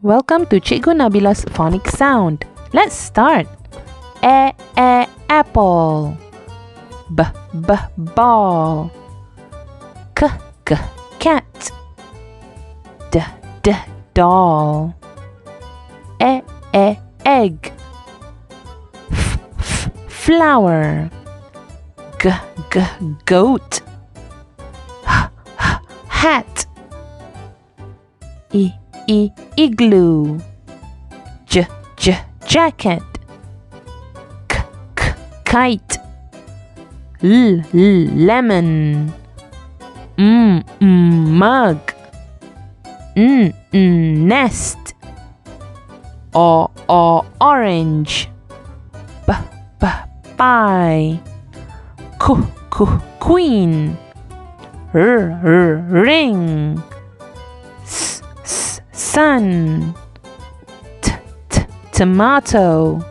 Welcome to Cikgu Nabila's phonics sound. Let's start. Apple. Ball. Cat. Doll. Egg. Flower. Goat. Hat. Igloo. Jacket. Kite. Lemon. Mug. Nest. Orange. Pie. Queen. Ring. Sun. Tomato.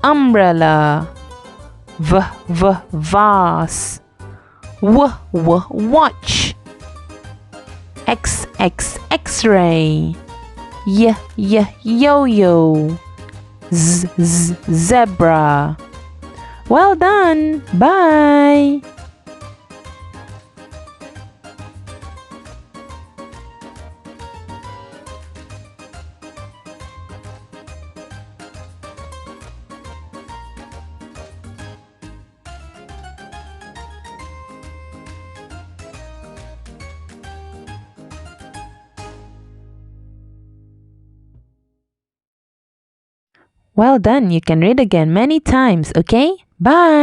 Umbrella. Vase. Watch. X-ray. Yo-yo. Zebra. Well done. Bye. Well done. You can read again many times, okay? Bye.